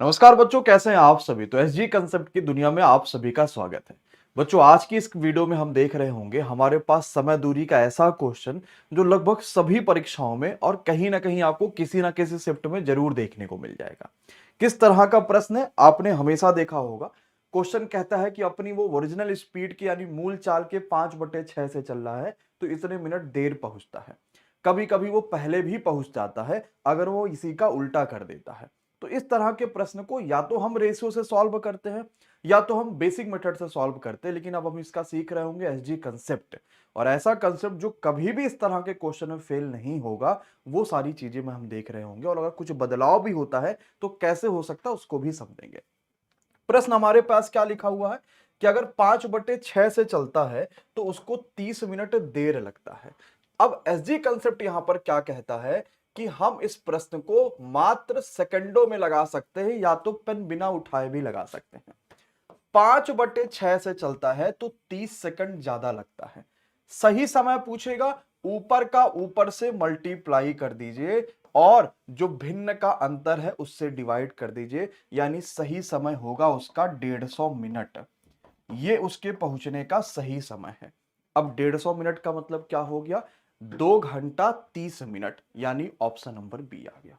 नमस्कार बच्चों, कैसे हैं आप सभी। तो एसजी कंसेप्ट की दुनिया में आप सभी का स्वागत है। बच्चों, आज की इस वीडियो में हम देख रहे होंगे हमारे पास समय दूरी का ऐसा क्वेश्चन जो लगभग सभी परीक्षाओं में और कहीं ना कहीं आपको किसी ना किसी शिफ्ट में जरूर देखने को मिल जाएगा। किस तरह का प्रश्न है आपने हमेशा देखा होगा। क्वेश्चन कहता है कि अपनी वो ओरिजिनल स्पीड की यानी मूल चाल के 5/6 से चल रहा है तो इतने मिनट देर पहुंचता है। कभी कभी वो पहले भी पहुंच जाता है अगर वो इसी का उल्टा कर देता है। तो इस तरह के प्रश्न को या तो हम रेशियो से सॉल्व करते हैं या तो हम बेसिक मेथड से सॉल्व करते हैं, लेकिन अब हम इसका सीख रहे होंगे एसजी कंसेप्ट। और ऐसा कंसेप्ट जो कभी भी इस तरह के क्वेश्चन में फेल नहीं होगा, वो सारी चीजें में हम देख रहे होंगे। और अगर कुछ बदलाव भी होता है तो कैसे हो सकता है उसको भी समझेंगे। प्रश्न हमारे पास क्या लिखा हुआ है कि अगर 5/6 से चलता है तो उसको 30 मिनट देर लगता है। अब एसजी कंसेप्ट यहां पर क्या कहता है कि हम इस प्रश्न को मात्र सेकंडों में लगा सकते हैं या तो पेन बिना उठाए भी लगा सकते हैं। 5/6 से चलता है तो 30 सेकंड ज्यादा लगता है। सही समय पूछेगा, ऊपर का ऊपर से मल्टीप्लाई कर दीजिए और जो भिन्न का अंतर है उससे डिवाइड कर दीजिए, यानी सही समय होगा उसका 150 मिनट। ये उसके पहुंचने का सही समय है। अब 150 मिनट का मतलब क्या हो गया? 2 घंटा 30 मिनट, यानी ऑप्शन नंबर बी आ गया।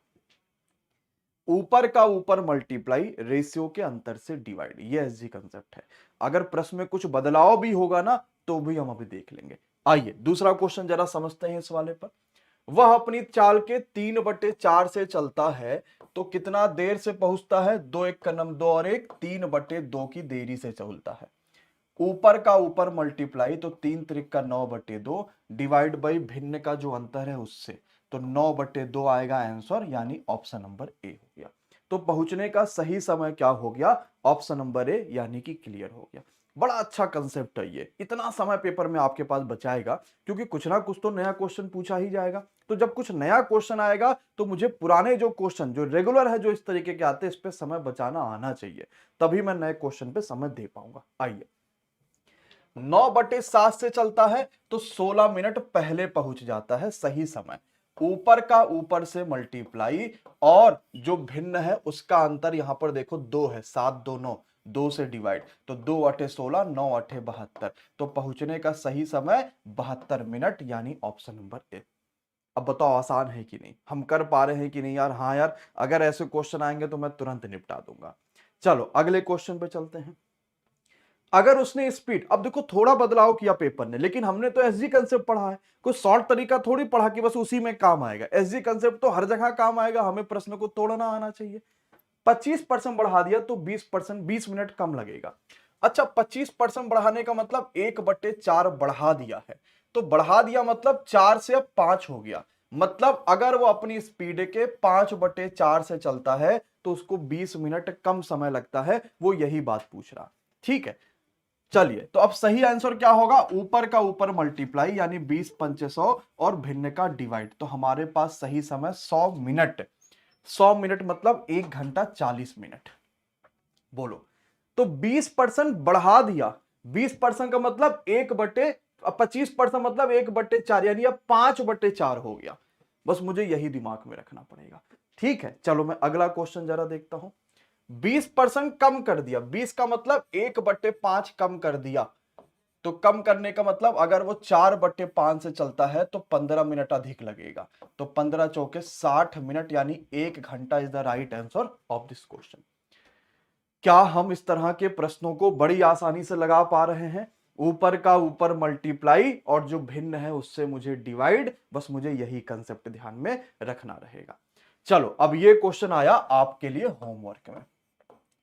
ऊपर का ऊपर मल्टीप्लाई, रेशियो के अंतर से डिवाइड, ये एसजी कंसेप्ट है। अगर प्रश्न में कुछ बदलाव भी होगा ना तो भी हम अभी देख लेंगे। आइए दूसरा क्वेश्चन जरा समझते हैं इस वाले पर। वह अपनी चाल के 3/4 से चलता है तो कितना देर से पहुंचता है? 2 1 का 2 और 1 3/2 की देरी से चलता है। ऊपर का ऊपर मल्टीप्लाई तो 3 3 का 9/2 डिवाइड बाई भिन्न का जो अंतर है उससे, तो 9/2 आएगा आंसर, यानी ऑप्शन नंबर ए हो गया। तो पहुंचने का सही समय क्या हो गया? ऑप्शन नंबर ए, यानी कि क्लियर हो गया। बड़ा अच्छा कंसेप्ट है ये। इतना समय पेपर में आपके पास बचाएगा क्योंकि कुछ ना कुछ तो नया क्वेश्चन पूछा ही जाएगा। तो जब कुछ नया क्वेश्चन आएगा तो मुझे पुराने जो क्वेश्चन जो रेगुलर है जो इस तरीके के आते हैं इस पे समय बचाना आना चाहिए, तभी मैं नए क्वेश्चन पे समय दे पाऊंगा। आइए, 9/7 से चलता है तो 16 मिनट पहले पहुंच जाता है, सही समय। ऊपर का ऊपर से मल्टीप्लाई और जो भिन्न है उसका अंतर यहां पर देखो 2 है, 7 2 9, 2 से डिवाइड, तो 2 8 16, 9 8 72, तो पहुंचने का सही समय 72 मिनट, यानी ऑप्शन नंबर ए। अब बताओ आसान है कि नहीं, हम कर पा रहे हैं कि नहीं यार? हाँ यार, अगर ऐसे क्वेश्चन आएंगे तो मैं तुरंत निपटा दूंगा। चलो अगले क्वेश्चन पे चलते हैं। अगर उसने स्पीड, अब देखो थोड़ा बदलाव किया पेपर ने, लेकिन हमने तो एसजी कंसेप्ट पढ़ा है, कोई शॉर्ट तरीका थोड़ी पढ़ा कि बस उसी में काम आएगा। एसजी कंसेप्ट तो हर जगह काम आएगा, हमें प्रश्न को तोड़ना आना चाहिए। 25% बढ़ा दिया तो 20%, 20 मिनट कम लगेगा। अच्छा, 25% बढ़ाने का मतलब 1/4 बढ़ा दिया है, तो बढ़ा दिया मतलब 4 से अब 5 हो गया। मतलब अगर वो अपनी स्पीड के 5/4 से चलता है तो उसको 20 मिनट कम समय लगता है, वो यही बात पूछ रहा। ठीक है, चलिए तो अब सही आंसर क्या होगा? ऊपर का ऊपर मल्टीप्लाई यानी 20 पंचे 100 और भिन्न का डिवाइड, तो हमारे पास सही समय 100 मिनट। 100 मिनट मतलब 1 घंटा 40 मिनट। बोलो, तो 20% बढ़ा दिया। 20% का मतलब 25% मतलब 1/4, यानी अब 5/4 हो गया। बस मुझे यही दिमाग में रखना पड़ेगा। ठीक है, चलो मैं अगला क्वेश्चन जरा देखता हूं। 20% कम कर दिया, 20 का मतलब 1/5 कम कर दिया, तो कम करने का मतलब अगर वो 4/5 से चलता है तो 15 मिनट अधिक लगेगा, तो 15 चौके 60 मिनट, यानी 1 घंटा is the right answer of this question. क्या हम इस तरह के प्रश्नों को बड़ी आसानी से लगा पा रहे हैं? ऊपर का ऊपर मल्टीप्लाई और जो भिन्न है उससे मुझे डिवाइड, बस मुझे यही कंसेप्ट ध्यान में रखना रहेगा। चलो अब ये क्वेश्चन आया आपके लिए होमवर्क में।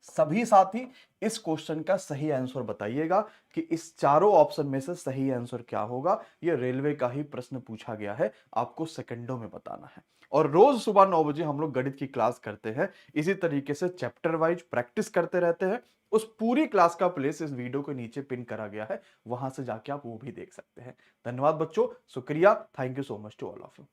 सभी साथी इस क्वेश्चन का सही आंसर बताइएगा कि इस चारों ऑप्शन में से सही आंसर क्या होगा। ये रेलवे का ही प्रश्न पूछा गया है, आपको सेकंडों में बताना है। और रोज सुबह 9 बजे हम लोग गणित की क्लास करते हैं, इसी तरीके से चैप्टर वाइज प्रैक्टिस करते रहते हैं। उस पूरी क्लास का प्लेस इस वीडियो के नीचे पिन करा गया है, वहां से जाके आप वो भी देख सकते हैं। धन्यवाद बच्चों, शुक्रिया, thank you so much to all of you.